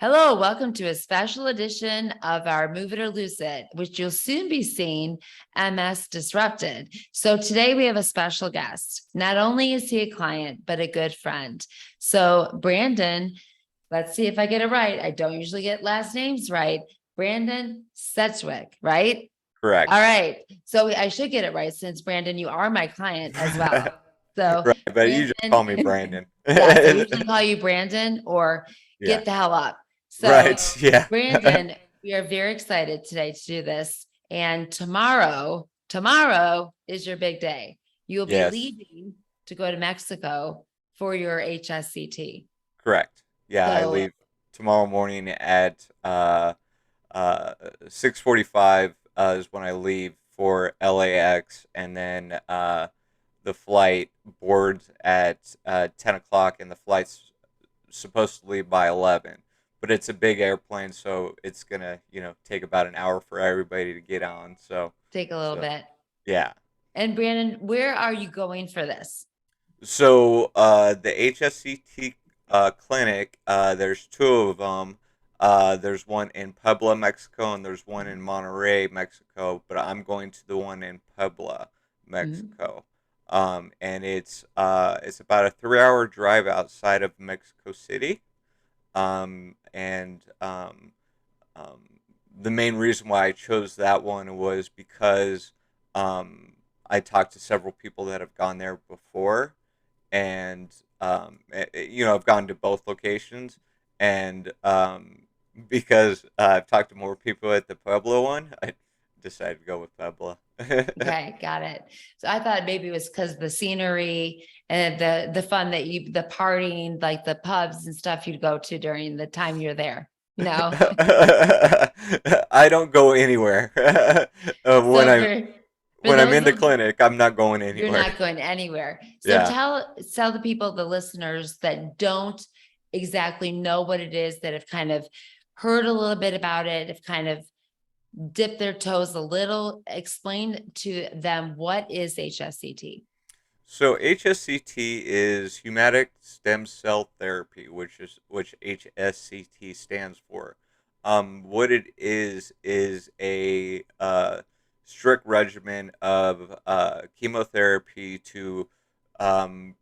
Hello, welcome to a special edition of our Move It or Lose It, which you'll soon be seeing MS Disrupted. So today we have a special guest. Not only is he a client, but a good friend. So Brandon, let's see if I get it right. I don't usually get last names right. Brandon Sedwick, right? Correct. All right. So I should get it right since Brandon, you are my client as well. So Right, but you just call me Brandon, Brandon. yes, I usually call you Brandon or Yeah. get the hell up. So Right. Yeah. Brandon, we are very excited today to do this. And tomorrow is your big day. You'll be Yes. leaving to go to Mexico for your HSCT. Correct. Yeah, I So leave tomorrow morning at 6:45 is when I leave for LAX, and then the flight boards at 10 o'clock, and the flight's supposed to leave by 11. But it's a big airplane, so it's gonna take about an hour for everybody to get on. take a little So bit. yeah. And Brandon, where are you going for this? So the HSCT clinic, there's two of them. There's one in Puebla, Mexico, and there's one in Monterrey, Mexico. But I'm going to the one in Puebla, Mhm. Mexico. And it's about a 3 hour drive outside of Mexico City. And um, the main reason why I chose that one was because um, I talked to several people that have gone there before, and I've gone to both locations, and because I've talked to more people at the Pueblo one, I decided to go with Puebla. Okay, got it. So I thought maybe it was because the scenery and the fun that the partying, like the pubs and stuff you'd go to during the time you're there. No. I don't go anywhere when So I'm for when I'm those in the of clinic. I'm not going you're anywhere. not going anywhere. So Yeah. tell the people, the listeners that don't exactly know what it is, that have kind of heard a little bit about it, have kind of dipped their toes a little, explain to them what is HSCT. So HSCT is Humatic Stem Cell Therapy, which HSCT stands for. What it is a strict regimen of chemotherapy to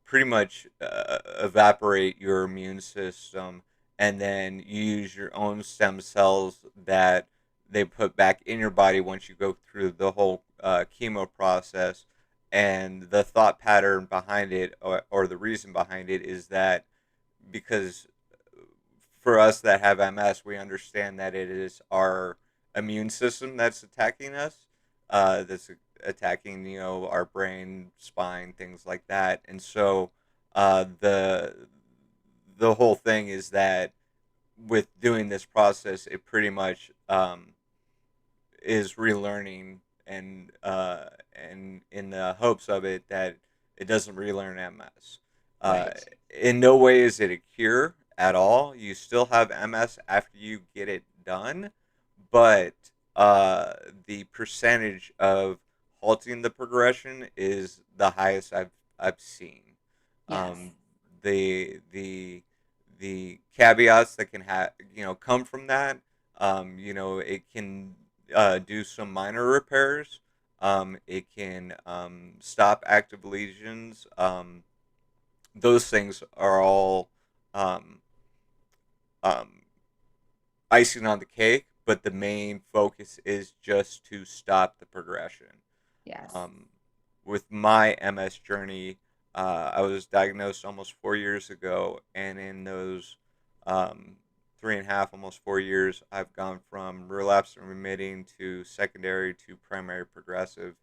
pretty much evaporate your immune system, and then you use your own stem cells that they put back in your body once you go through the whole chemo process. And the thought pattern behind it, or the reason behind it, is that because for us that have MS, we understand that it is our immune system that's attacking us, that's attacking our brain, spine, things like that. And so the whole thing is that with doing this process, it pretty much is relearning, and in the hopes of it that it doesn't relearn MS. Uh, Right. in no way is it a cure at all. You still have MS after you get it done, but the percentage of halting the progression is the highest I've seen. Yes. Um, the caveats that can come from that, it can do some minor repairs. It can stop active lesions. Those things are all um, um, icing on the cake, but the main focus is just to stop the progression. Yes. Um, with my MS journey, I was diagnosed almost 4 years ago, and in those um, 3.5, almost 4 years, I've gone from relapse and remitting to secondary to primary progressive,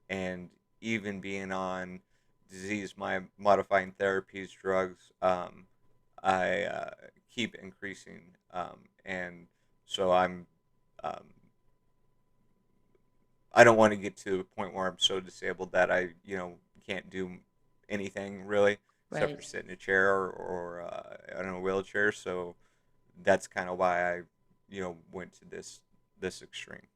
and even being on disease modifying therapies, drugs, I keep increasing, and so um, I don't want to get to a point where I'm so disabled that I can't do anything really except for Right. sit in a chair or in a wheelchair. So that's kind of why I went to this extreme.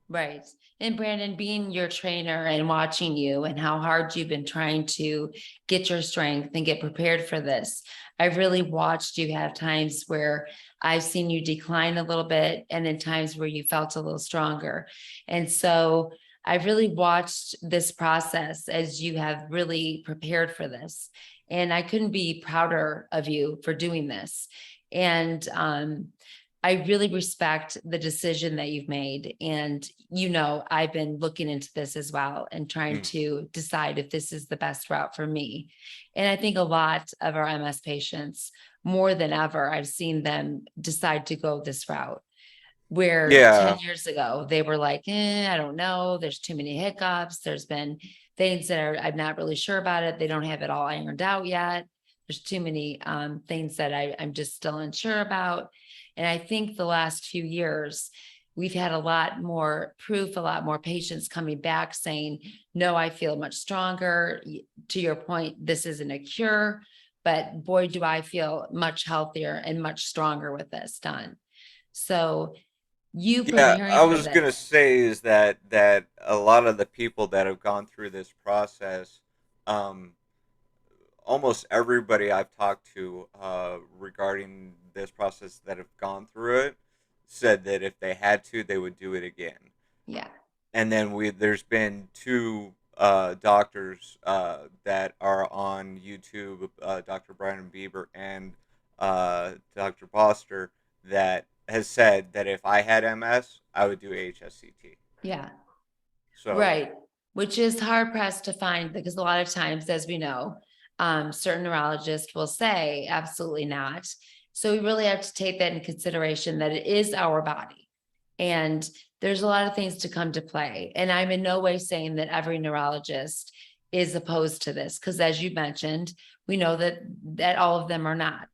Right. And Brandon, being your trainer and watching you and how hard you've been trying to get your strength and get prepared for this, I've really watched you have times where I've seen you decline a little bit and then times where you felt a little stronger. And so I've really watched this process as you have really prepared for this. And I couldn't be prouder of you for doing this. And I really respect the decision that you've made. And, I've been looking into this as well and trying Mm. to decide if this is the best route for me. And I think a lot of our MS patients, more than ever, I've seen them decide to go this route. Where 10 Yeah, years ago, they were like, I don't know, there's too many hiccups. There's been things that I'm not really sure about it. They don't have it all ironed out yet. There's too many things that I'm just still unsure about. And I think the last few years, we've had a lot more proof, a lot more patients coming back saying, no, I feel much stronger. To your point, this isn't a cure, but boy, do I feel much healthier and much stronger with this done. So you yeah. preparing I for was gonna this. say is that a lot of the people that have gone through this process, um, almost everybody I've talked to regarding this process that have gone through it said that if they had to, they would do it again. Yeah. And then there's been two doctors that are on YouTube, Dr. Brian Bieber and Dr. Boster, that has said that if I had MS, I would do HSCT. Yeah. So Right. Which is hard pressed to find because a lot of times, as we know, certain neurologists will say absolutely not. So we really have to take that in consideration that it is our body. And there's a lot of things to come to play. And I'm in no way saying that every neurologist is opposed to this, because as you mentioned, we know that all of them are not,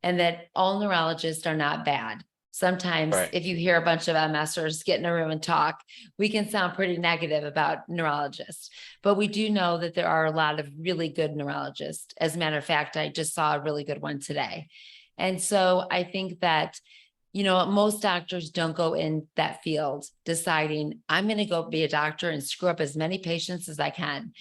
and that all neurologists are not bad. Sometimes right, if you hear a bunch of MSers get in a room and talk, we can sound pretty negative about neurologists, but we do know that there are a lot of really good neurologists. As a matter of fact, I just saw a really good one today. And so I think that most doctors don't go in that field deciding, I'm going to go be a doctor and screw up as many patients as I can.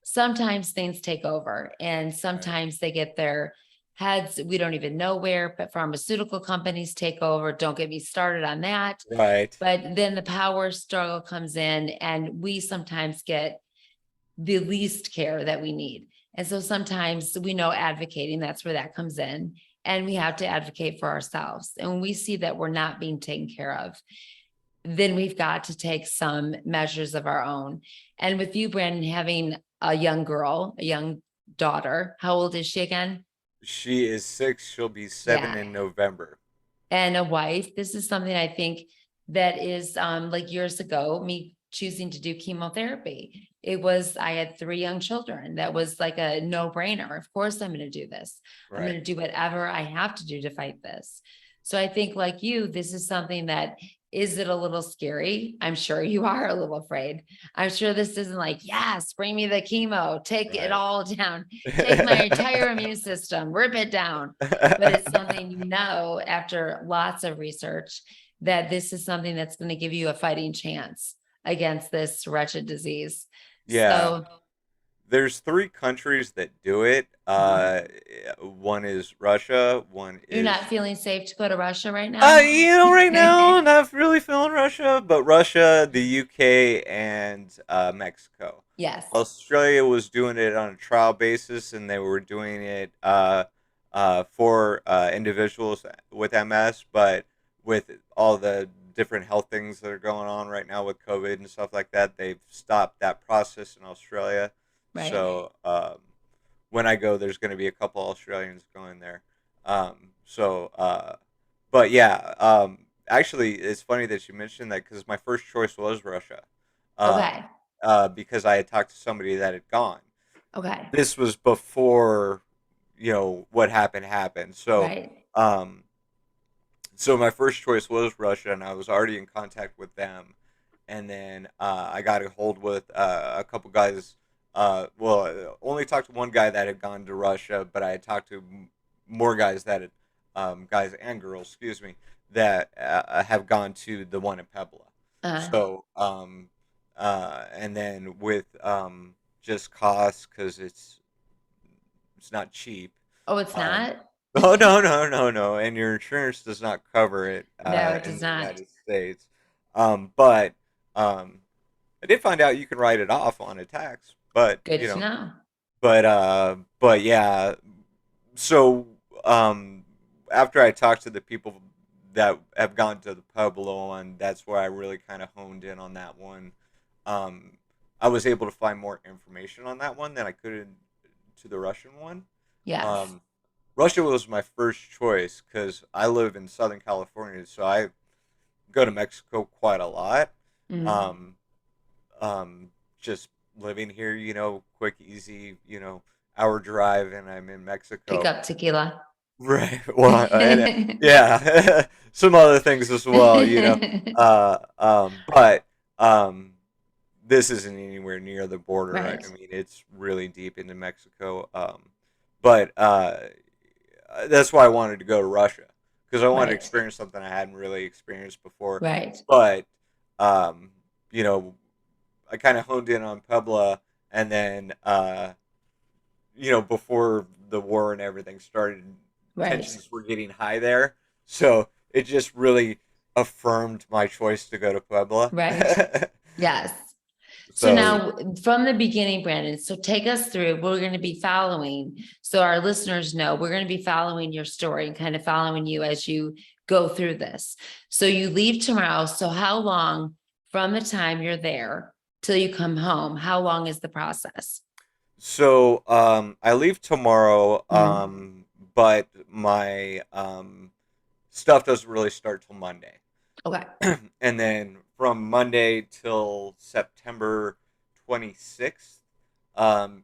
Sometimes things take over, and right, sometimes they get their heads, we don't even know where, but pharmaceutical companies take over. Don't get me started on that. right. But then the power struggle comes in, and we sometimes get the least care that we need. And so sometimes we know advocating, that's where that comes in. And we have to advocate for ourselves. And when we see that we're not being taken care of, then we've got to take some measures of our own. And with you, Brandon, having a young girl, a young daughter, how old is she again? She is 6. She'll be 7 Yeah. in November. And a wife. This is something I think that is like years ago, me choosing to do chemotherapy. It was, I had 3 young children. That was like a no brainer. Of course, I'm going to do this. I'm going Right. to do whatever I have to do to fight this. So I think, like you, this is something that, is it a little scary? I'm sure you are a little afraid. I'm sure this isn't like, yes, bring me the chemo, take it Right. all down, take my entire immune system, rip it down. But it's something, after lots of research, that this is something that's going to give you a fighting chance against this wretched disease. Yeah. So, There's 3 countries that do it. mhm. One is Russia. One You're not is feeling safe to go to Russia right now? right now, not really feeling Russia, but Russia, the UK, and Mexico. Yes. Australia was doing it on a trial basis, and they were doing it for individuals with MS, but with all the different health things that are going on right now with COVID and stuff like that, they've stopped that process in Australia. Right. So when I go, there's going to be a couple Australians going there. So but yeah, actually, it's funny that you mentioned that because my first choice was Russia, um, Okay. because I had talked to somebody that had gone. Okay. This was before what happened. Right. Um, so my first choice was Russia, and I was already in contact with them. And then I got a hold with a couple guys. Well, I only talked to one guy that had gone to Russia, but I had talked to more guys that had, guys and girls, excuse me, that have gone to the one in Puebla. Uh, So, and then with just costs, because it's not cheap. oh, it's Um, not? oh, no, no, no, no, and your insurance does not cover it No, it in does the not. United States. But um, I did find out you can write it off on a tax, but Good to know. but yeah. So um, after I talked to the people that have gone to the Pueblo one, that's where I really kind of honed in on that one. Um, I was able to find more information on that one than I could to the Russian one. Yes. Um, Russia was my first choice because I live in Southern California, so I go to Mexico quite a lot. Mhm. Um, just living here, quick, easy, hour drive, and I'm in Pick Mexico. up tequila. Right. Well, and yeah, some other things as well. But um, this isn't anywhere near the border. I Right. mean, it's really deep into Mexico. But that's why I wanted to go to Russia because I wanted to Right. experience something I hadn't really experienced before. Right. But um, you know, I kind of honed in on Puebla, and then before the war and everything started, Right. tensions were getting high there. So it just really affirmed my choice to go to Puebla. Right. Yes. So So now from the beginning, Brandon, so take us through, we're going to be following. So our listeners know we're going to be following your story and kind of following you as you go through this. So you leave tomorrow. So how long from the time you're there till you come home? How long is the process? I leave tomorrow, Mhm. but my stuff doesn't really start till Monday. Okay. And then from Monday till September 26th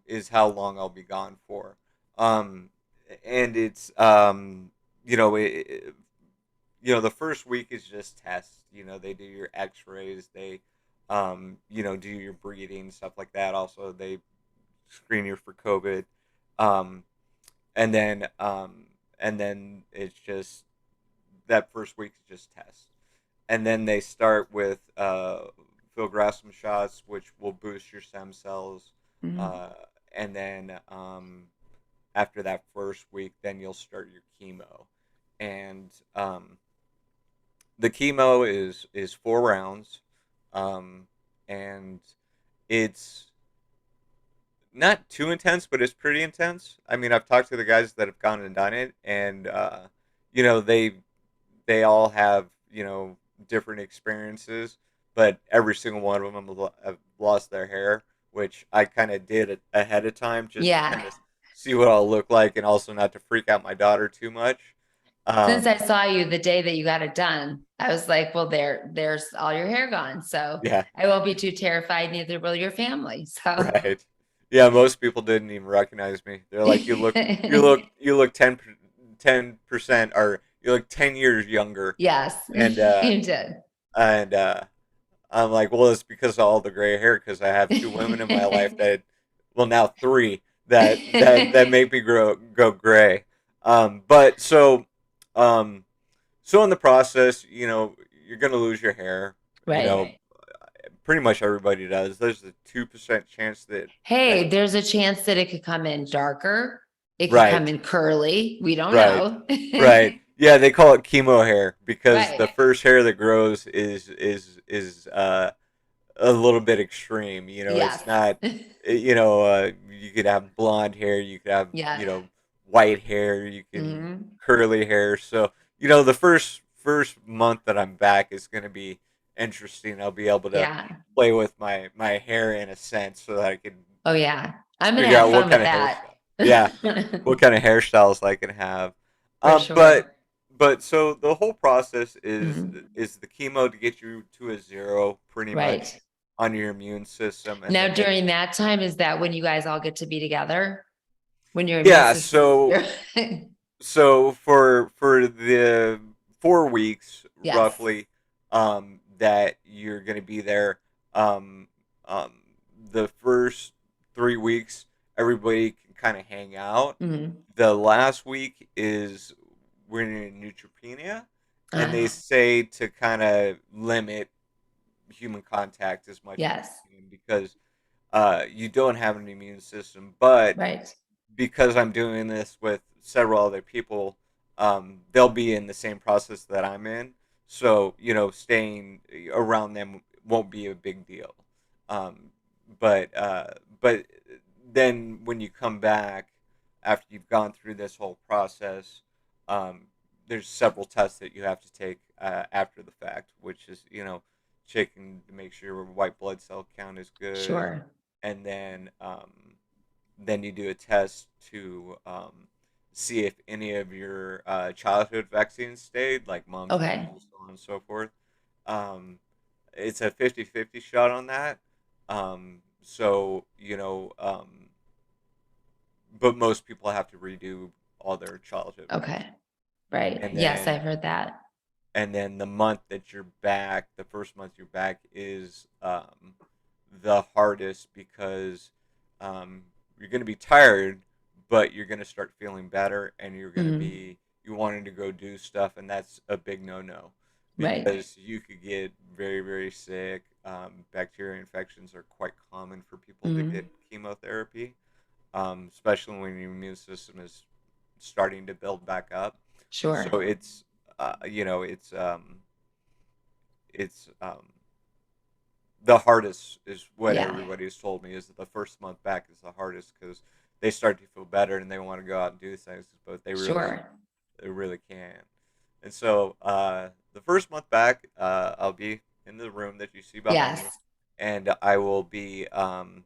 is how long I'll be gone for. Um, and it's the first week is just tests. They do your X-rays, they do your breathing, stuff like that. Also, they screen you for COVID. Um, and then it's just that first week is just tests, and then they start with filgrastim shots, which will boost your stem cells, Mhm. uh, and then after that first week, then you'll start your chemo, and the chemo is 4 rounds, um, and it's not too intense, but it's pretty intense. I mean, I've talked to the guys that have gone and done it, and they all have different experiences, but every single one of them have lost their hair, which I kind of did it ahead of time just to Yeah. kind of see what I'll look like, and also not to freak out my daughter too much. Since I Um, saw you the day that you got it done, I was like, well, there's all your hair gone. So yeah, I won't be too terrified, neither will your family. So right. Yeah, most people didn't even recognize me. They're like, you look 10%, or you look 10 years younger, yes, and you did. and I'm like, well, it's because of all the gray hair. Because I have two women in my life that, well, now three that make me go gray. But so in the process, you're gonna lose your hair. You Right. know, pretty much everybody does. There's a 2% chance that Hey, there's a chance that it could come in darker. It could come right, in curly. We don't right, know. right. Yeah, they call it chemo hair because Right. the first hair that grows is a little bit extreme. Yes. It's not. You could have blonde hair, you could have Yes. white hair, you can Hmm. curly hair. So the first month that I'm back is going to be interesting. I'll be able to Yeah. play with my hair in a sense, so that I can Oh, yeah. I'm gonna figure have out what fun kind with of that. hairstyle. Yeah, what kind of hairstyles I can have. For Um, but sure. but so the whole process Mhm. is the chemo to get you to a zero, pretty much, Right. on your immune system, and Now, then they during that time, is that when you guys all get to be together? When your immune yeah. system? So for the 4 weeks Yes. roughly, that you're going to be there, um, um, the first 3 weeks everybody can kind of hang out. Mhm. The last week is we're in neutropenia, and they Uh, say to kind of limit human contact as much as Yes. you can, because you don't have an immune system. But Right. because I'm doing this with several other people, they'll be in the same process that I'm in. So, staying around them won't be a big deal. Um, but then when you come back after you've gone through this whole process, um, there's several tests that you have to take after the fact, which is, checking to make sure your white blood cell count is good, Sure. and then you do a test to see if any of your childhood vaccines stayed, like mumps, Okay. measles, so on and so forth. Um, it's a 50-50 shot on that. So, but most people have to redo all their childhood Okay. vaccines. Right. And Yes, then I've heard that. the month that you're back, the first month you're back is the hardest, because um, you're going to be tired, but you're going to start feeling better, and you're going to Mhm. be you wanting to go do stuff, and that's a big no-no, Right. because you could get very, very sick. Bacteria infections are quite common for people to get Mhm. chemotherapy, especially when your immune system is starting to build back up. So Sure. it's it's the hardest, is what Yeah. everybody has told me, is that the first month back is the hardest, because they start to feel better and they want to go out and do things, but Sure. they really can't. And so the first month back, I'll be in the room that you see behind me, Yes. and I will be um,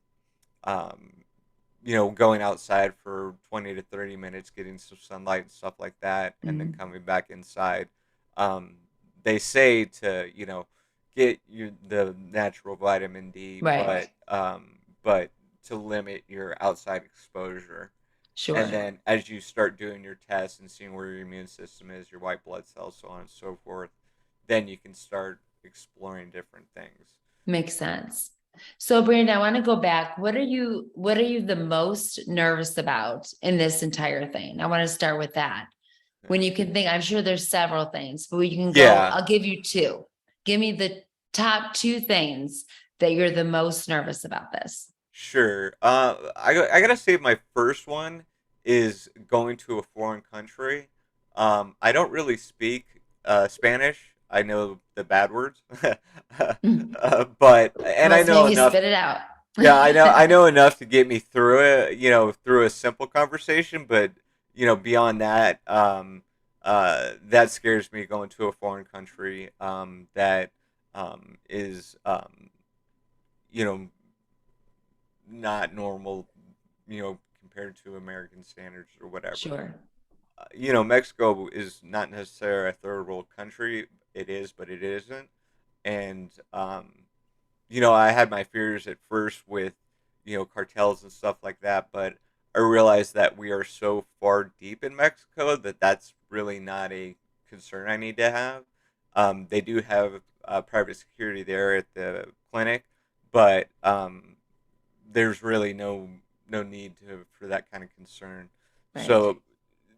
going outside for 20 to 30 minutes, getting some sunlight and stuff like that, and then Mhm. coming back inside. Um, they say to, get the natural vitamin D, Right. but to limit your outside exposure. And Sure. then as you start doing your tests and seeing where your immune system is, your white blood cells, so on and so forth, then you can start exploring different things. Makes sense. So Brandon, I want to go back. What are you the most nervous about in this entire thing? I want to start with that. When you can think, I'm sure there's several things, but you can go, Yeah, I'll give you two. Give me the top two things that you're the most nervous about this. sure. I gotta say, my first one is going to a foreign country. I don't really speak Spanish. I know the bad words, but and I Let's know maybe enough. spit it out. Yeah, I know enough to get me through it. Through a simple conversation. But beyond that, that scares me, going to a foreign country that is you know not normal, compared to American standards or whatever. Sure. Mexico is not necessarily a third world country. It is, but it isn't. And I had my fears at first with, cartels and stuff like that, but I realized that we are so far deep in Mexico that that's really not a concern I need to have. They do have private security there at the clinic, but there's really no need for that kind of concern. Right. So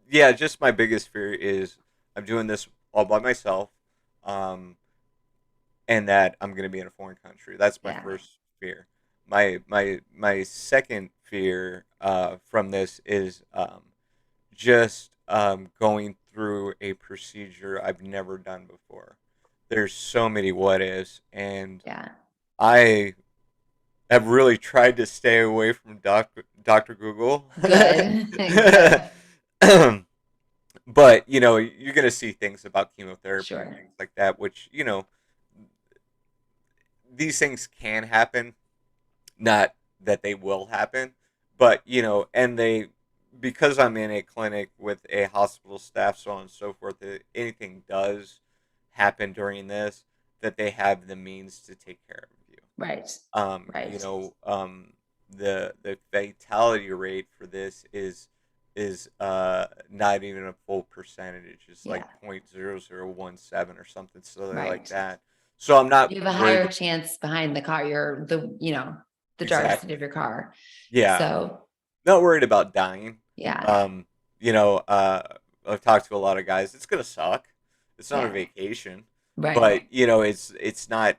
yeah, just my biggest fear is I'm doing this all by myself, um, and that I'm going to be in a foreign country. That's my Yeah. first fear. My second fear from this is just going through a procedure I've never done before. There's so many what ifs, and Yeah. I have really tried to stay away from Dr. Google. Good. Good. But you're going to see things about chemotherapy and Sure. things like that, which these things can happen, not that they will happen, but and they, because I'm in a clinic with a hospital staff, so on and so forth, that anything does happen during this, that they have the means to take care of you. Right. um you Right. know um the fatality rate for this is not even a full percentage. It's like Yeah. 0.0017 or something silly like Right. that. So I'm not You have a worried. higher chance behind the car, the driver's seat Exactly. of your car. Yeah, So not worried about dying. yeah. um you know uh I've talked to a lot of guys. It's gonna suck. It's not a Yeah. vacation, Right. but it's not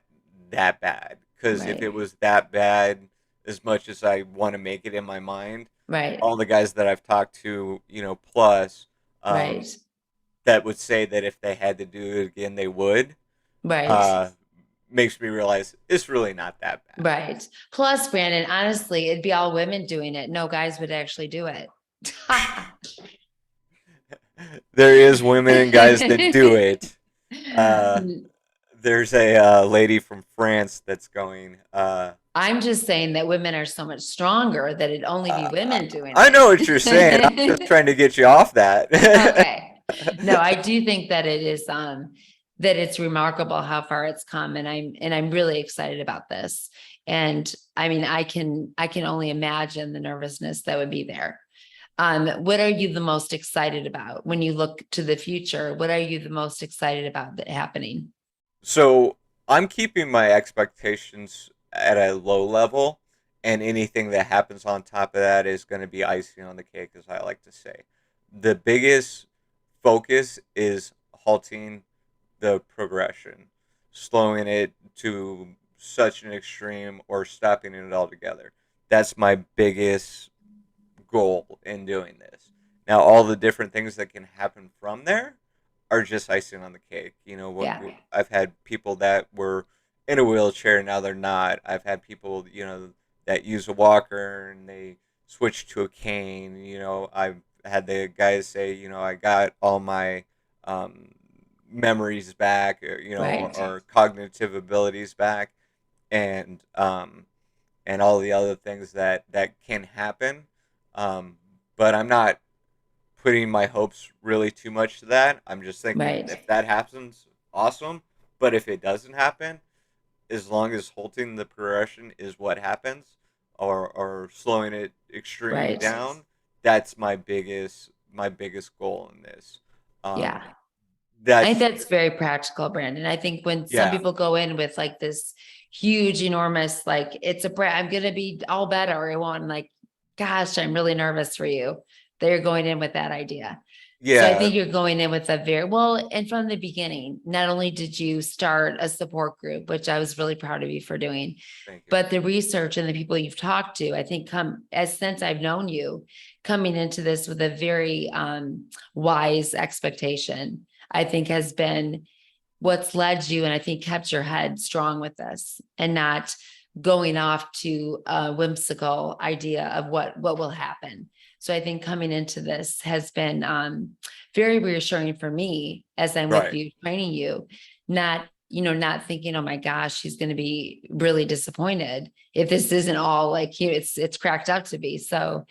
that bad. Because if it Right. was that bad, as much as I want to make it in my mind, Right. all the guys that I've talked to, plus, Right. um, that would say that if they had to do it again, they would, Right. uh, makes me realize it's really not that bad. Right. Plus, Brandon, honestly, it'd be all women doing it. No guys would actually do it. There is women and guys that do it. Uh, there's a lady from France that's going. I'm just saying that women are so much stronger that it'd only be Uh, women doing I know what you're saying. I'm just it. trying to get you off that. Okay. No, I do think that it is that it's remarkable how far it's come, and I'm really excited about this. And I mean, I can only imagine the nervousness that would be there. What are you the most excited about when you look to the future? What are you the most excited about that happening? So I'm keeping my expectations at a low level, and anything that happens on top of that is going to be icing on the cake, as I like to say. The biggest focus is halting the progression, slowing it to such an extreme, or stopping it altogether. That's my biggest goal in doing this. Now, all the different things that can happen from there are just icing on the cake. Yeah. I've had people that were in a wheelchair, now they're not. I've had people, that use a walker and they switch to a cane. I've had the guys say, I got all my um, memories back, Right. or cognitive abilities back, and all the other things that can happen. Um, but I'm not putting my hopes really too much to that. I'm just thinking Right. if that happens, awesome. But if it doesn't happen, as long as halting the progression is what happens, or slowing it extremely Right. down, that's my biggest goal in this. Yeah. Um, I think that's that's very practical, Brandon. I think when some yeah, people go in with like this huge, enormous, like I'm gonna be all better, I want like, gosh, I'm really nervous for you. They're going in with that idea. So I yeah. think you're going in with a very well, and from the beginning, not only did you start a support group, which I was really proud of you for doing, Thank you. but the research and the people you've talked to, I think come as since I've known you, coming into this with a very wise expectation, I think has been what's led you, and I think kept your head strong with this and not going off to a whimsical idea of what will happen. So I think coming into this has been very reassuring for me as I'm with Right. you, training you, not thinking, oh my gosh, she's going to be really disappointed if this isn't all like it's cracked up to be. So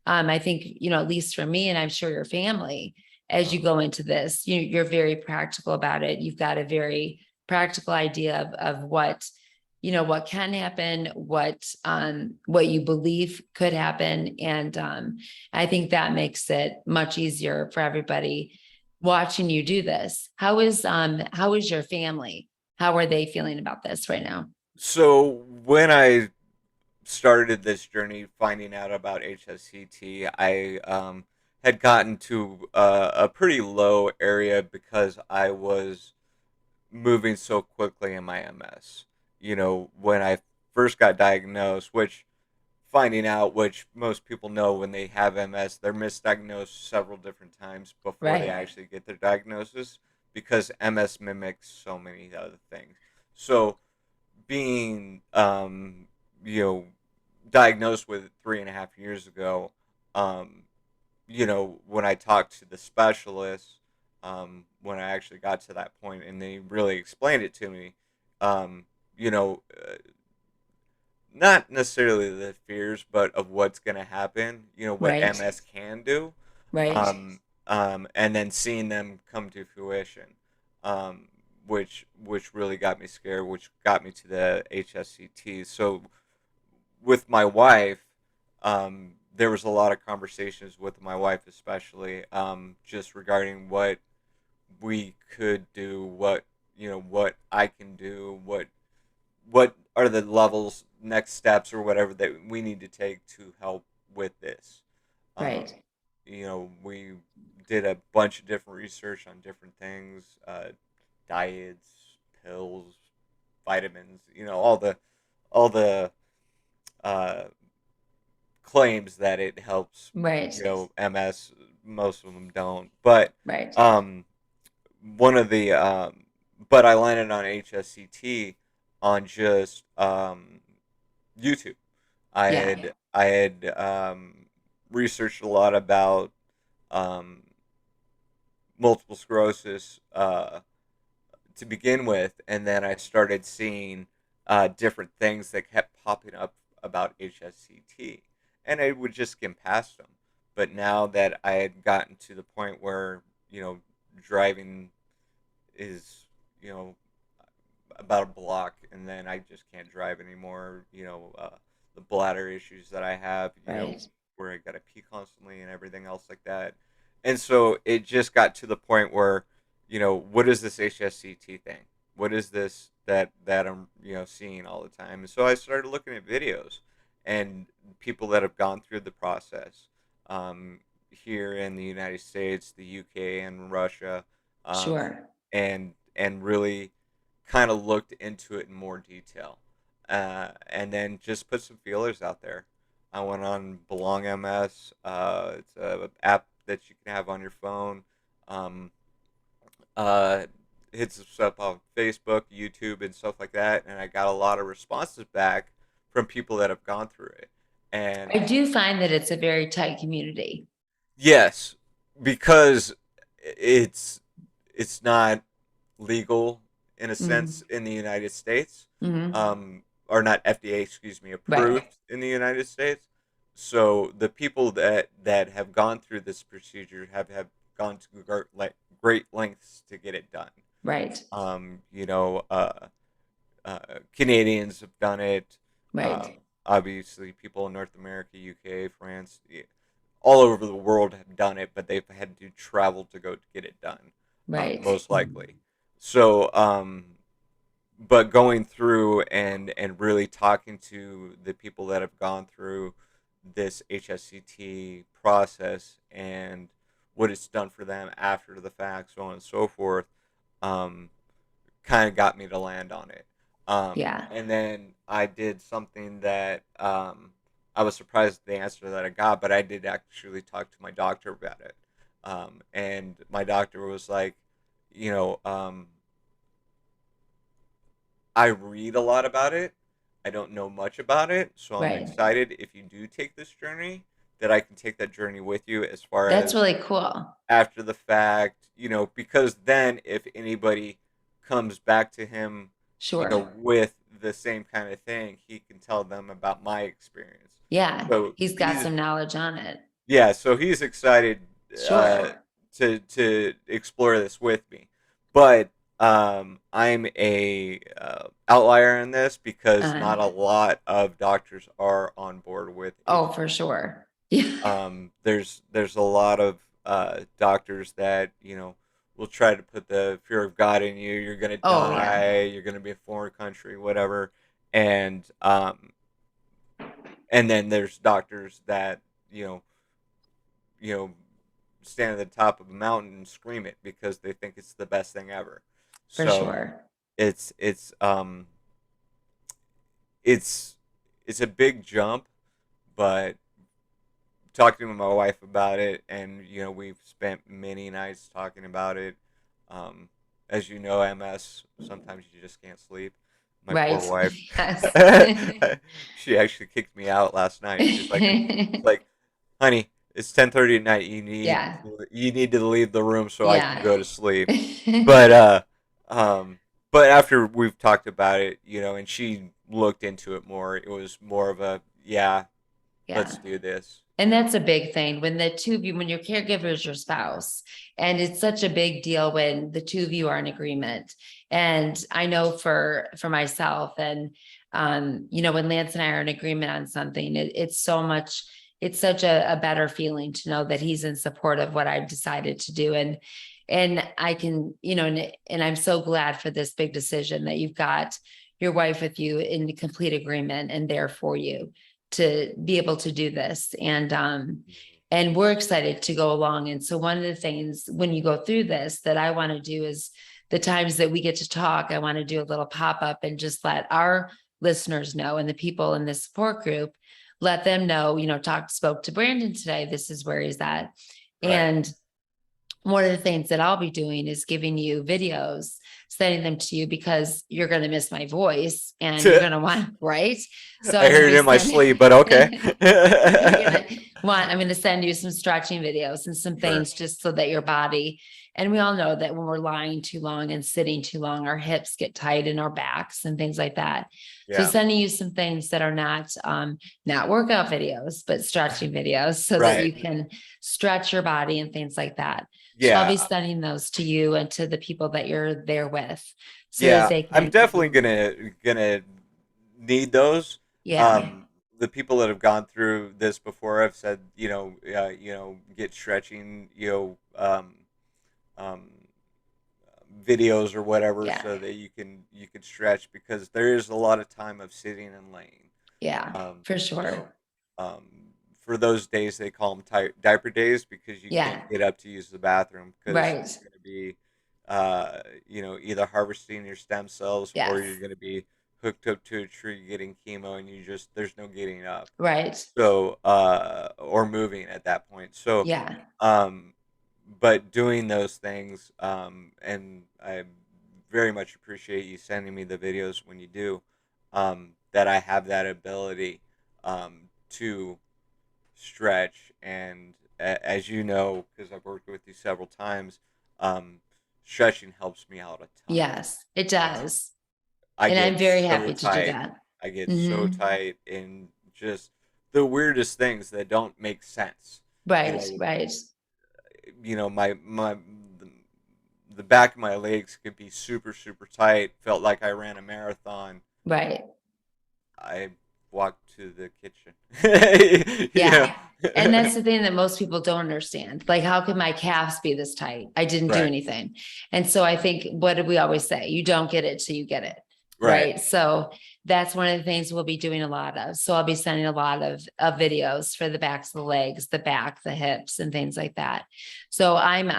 I think, at least for me, and I'm sure your family, as you go into this, you're very practical about it. You've got a very practical idea of what can happen, what you believe could happen. And I think that makes it much easier for everybody watching you do this. How is your family? How are they feeling about this right now? So when I started this journey finding out about HSCT, I had gotten to a pretty low area because I was moving so quickly in my MS. When I first got diagnosed, which finding out, which most people know when they have MS, they're misdiagnosed several different times before they Right. actually get their diagnosis, because MS mimics so many other things. So being you know diagnosed with it 3.5 years ago, um, when I talked to the specialist, when I actually got to that point and they really explained it to me, um, you know, uh, not necessarily the fears, but of what's going to happen, what Right. MS can do, Right. and then seeing them come to fruition, um, which really got me scared, which got me to the HSCT. So with my wife, there was a lot of conversations with my wife, especially, just regarding what we could do, what I can do, what are the levels, next steps, or whatever that we need to take to help with this. Right. We did a bunch of different research on different things, diets, pills, vitamins, all the uh, claims that it helps, Right, MS. Most of them don't, but right. um, one of the but I landed on HSCT on just YouTube. I Yeah, had I had researched a lot about um, multiple sclerosis to begin with, and then I started seeing different things that kept popping up about HSCT, and I would just skim past them. But now that I had gotten to the point where driving is you know about a block, and then I just can't drive anymore. The bladder issues that I have, right, where I got to pee constantly and everything else like that. And so it just got to the point where, what is this HSCT thing? What is this that I'm seeing all the time? And so I started looking at videos and people that have gone through the process here in the United States, the UK, and Russia, sure. and really kind of looked into it in more detail, and then just put some feelers out there. I went on Belong MS. It's a app that you can have on your phone. Um, uh, hits us up on Facebook, YouTube, and stuff like that, and I got a lot of responses back from people that have gone through it. I And do find that it's a very tight community. yes, because it's not legal in a Mm, sense in the United States, hmm. or not FDA, excuse me, Right, approved in the United States. So the people that have gone through this procedure have gone to great lengths to get it done. right, Um, you know, uh, Canadians have done it. right, Obviously, people in North America, UK, France, all over the world have done it, but they've had to travel to go to get it done, right. most likely. So, but going through and really talking to the people that have gone through this HSCT process and what it's done for them after the fact, so on and so forth, um, kind of got me to land on it. Yeah. And then I did something that I was surprised at the answer that I got, but I did actually talk to my doctor about it. And my doctor was like, you know, um, I read a lot about it. I don't know much about it, so I'm Right. excited if you do take this journey that I can take that journey with you as far That's as really cool. after the fact, because then if anybody comes back to him, Sure. with the same kind of thing, he can tell them about my experience. Yeah. So He's got he's some knowledge on it. yeah, so he's excited uh, Sure. to explore this with me, but I'm a outlier in this because Uh, not a lot of doctors are on board with oh, for HSCT. sure. Yeah. There's a lot of doctors that will try to put the fear of God in you. You're gonna Oh, yeah. die. You're gonna be a foreign country, whatever. And then there's doctors that you know you know stand at the top of a mountain and scream it because they think it's the best thing ever. For So sure. it's it's um it's it's a big jump, but talking to my wife about it, and we've spent many nights talking about it. Um, as you know, MS, sometimes you just can't sleep. My poor Right. wife, Yes. she actually kicked me out last night. She's like, honey, it's 10:30 at night. Yeah. You need to leave the room so I can Yeah. go to sleep. But um, but after we've talked about it, and she looked into it more, it was more of a yeah, let's Yeah. do this. And that's a big thing when the two of you, when your caregiver is your spouse. And it's such a big deal when the two of you are in agreement. And I know for myself and when Lance and I are in agreement on something, it's so much, it's such a better feeling to know that he's in support of what I've decided to do. And I can, and I'm so glad for this big decision that you've got your wife with you in complete agreement and there for you to be able to do this. and we're excited to go along. And so one of the things when you go through this that I want to do is the times that we get to talk, I want to do a little pop-up and just let our listeners know, and the people in this support group, let them know, spoke to Brandon today. This is where he's at. Right. And one of the things that I'll be doing is giving you videos, sending them to you because you're going to miss my voice and you're going to want, right? So I I'm going heard to it be in my sleep, but okay. I'm going to send you some stretching videos and some Sure. things just so that your body, and we all know that when we're lying too long and sitting too long, our hips get tight in our backs and things like that. So Yeah. sending you some things that are not workout videos, but stretching videos so that Right. you can stretch your body and things like that. So I'll be Yeah. sending those to you and to the people that you're there with, so that Yeah. they I'm can. definitely gonna need those. Yeah, The people that have gone through this before have said, get stretching, um, videos or whatever, yeah, so that you can stretch, because there is a lot of time of sitting and laying. yeah, Um, for you know, sure. um, for those days they call them diaper days, because you Yeah, can't get up to use the bathroom, because right. you're going to be, either harvesting your stem cells, or you're Yes, going to be hooked up to a tree getting chemo, and there's no getting up. right. So, or moving at that point. So, Yeah, um, but doing those things, and I very much appreciate you sending me the videos when you do, that I have that ability, to stretch. And as you know, because I've worked with you several times, um, stretching helps me out a ton. yes, it Um, does. I And I'm get very so happy to do tight. that. I get so Hmm. tight in just the weirdest things that don't make sense. You Right, know, right, my the back of my legs could be super super tight. Felt like I ran a marathon. right. I walked to the kitchen. Yeah. And that's the thing that most people don't understand. Like, how could my calves be this tight? I didn't do Right. anything. And so I think, what did we always say? You don't get it till you get it. Right. Right. So that's one of the things we'll be doing a lot of. So I'll be sending a lot of videos for the backs of the legs, the back, the hips, and things like that. So I'm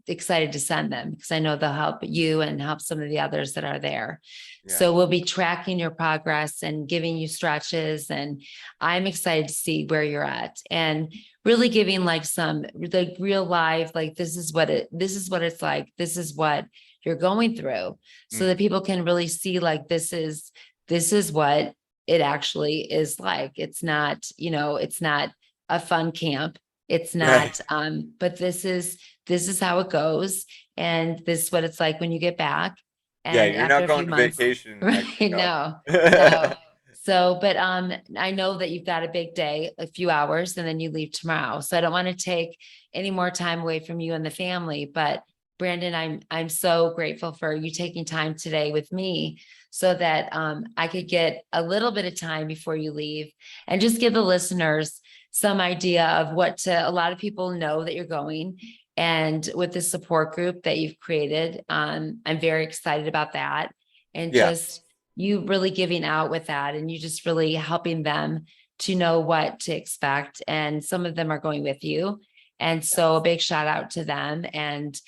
excited to send them because I know they'll help you and help some of the others that are there. Yeah. So we'll be tracking your progress and giving you stretches, and I'm excited to see where you're at and really giving like some like real life, like this is what it's like. This is what you're going through, so that Mhm. people can really see like this is what it actually is like. It's not, it's not a fun camp. It's Right. not, but this is how it goes. And this is what it's like when you get back. Yeah, And you're after not a going few to months, vacation in right? Mexico. No, no. So, but I know that you've got a big day, a few hours, and then you leave tomorrow. So I don't want to take any more time away from you and the family. But Brandon, I'm so grateful for you taking time today with me so that I could get a little bit of time before you leave and just give the listeners some idea of what to. A lot of people know that you're going, and with the support group that you've created, I'm very excited about that. And Yeah. just you really giving out with that, and you just really helping them to know what to expect. And some of them are going with you. And Yeah. so a big shout out to them, and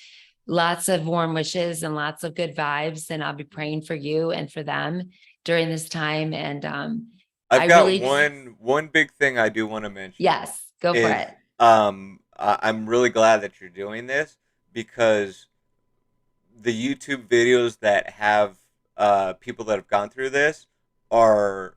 lots of warm wishes and lots of good vibes. And I'll be praying for you and for them during this time. And I I've got really, one big thing I do want to mention yes, go for is, it. I'm really glad that you're doing this, because the YouTube videos that have, people that have gone through this are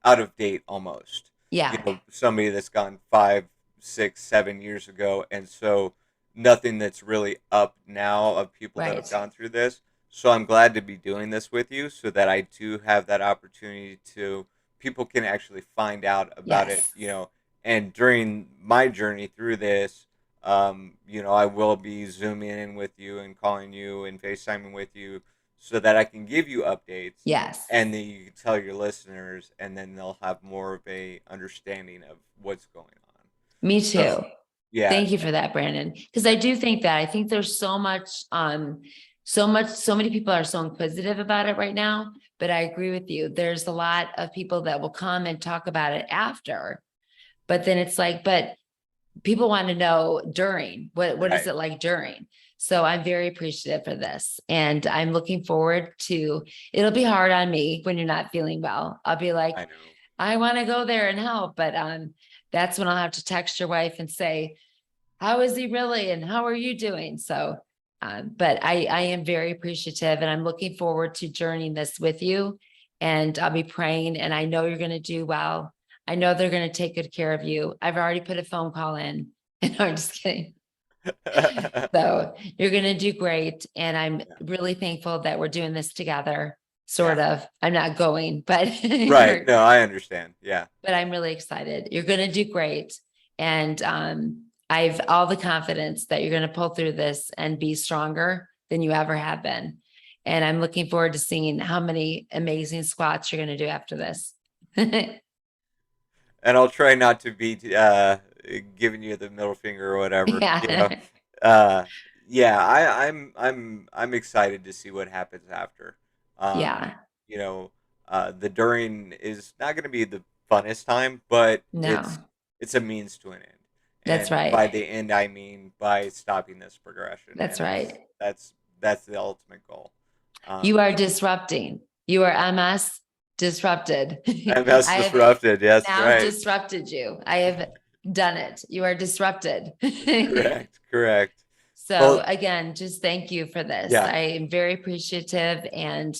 out of date almost. Yeah, Somebody that's gone 5, 6, 7 years ago, and so nothing that's really up now of people that have right. gone through this. So I'm glad to be doing this with you, so that I do have that opportunity to people can actually find out about it. Yes, And during my journey through this, I will be zooming in with you and calling you and FaceTiming with you, so that I can give you updates, yes. and then you can tell your listeners, and then they'll have more of a understanding of what's going on. Me So too. yeah. Thank you for that, Brandon. Because I do think that I think there's so many people are so inquisitive about it right now. But I agree with you. There's a lot of people that will come and talk about it after. But then it's like, but people want to know during, what is Right. it like during? So I'm very appreciative for this. And I'm looking forward to, it'll be hard on me when you're not feeling well. I'll be like, I know. I want to go there and help, but that's when I'll have to text your wife and say, how is he really? And how are you doing? So but I am very appreciative and I'm looking forward to journeying this with you. And I'll be praying and I know you're going to do well. I know they're going to take good care of you. I've already put a phone call in. And I'm just kidding. So you're going to do great. And I'm Yeah. really thankful that we're doing this together. Yeah. Sort of. I'm not going, but Right. No, I understand. Yeah. but I'm really excited. You're going to do great. And I've all the confidence that you're going to pull through this and be stronger than you ever have been. And I'm looking forward to seeing how many amazing squats you're going to do after this. And I'll try not to be giving you the middle finger or whatever. Yeah. Uh, yeah, I'm excited to see what happens after. Um, Yeah. you know, the during is not going to be the funnest time, but it's No, it's a means to an end. that's And by right. the end, I mean by stopping this progression, That's and right. that's the ultimate goal. You are So disrupting. You are MS disrupted. MS I have disrupted. Yes, now right. disrupted you. I have done it. You are disrupted. Correct. Correct. So Well, again, just thank you for this. yeah. I am very appreciative. And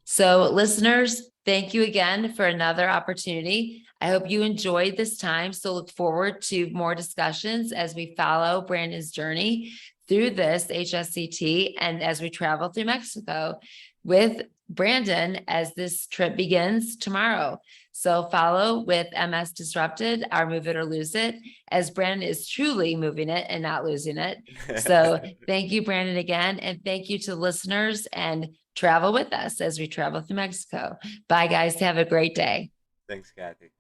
so listeners, thank you again for another opportunity. I hope you enjoyed this time. So look forward to more discussions as we follow Brandon's journey through this HSCT and as we travel through Mexico with Brandon as this trip begins tomorrow. So follow with MS Disrupted, our Move It or Lose It, as Brandon is truly moving it and not losing it. So thank you, Brandon, again. And thank you to listeners and travel with us as we travel through Mexico. Bye, guys. Have a great day. Thanks, Kathy.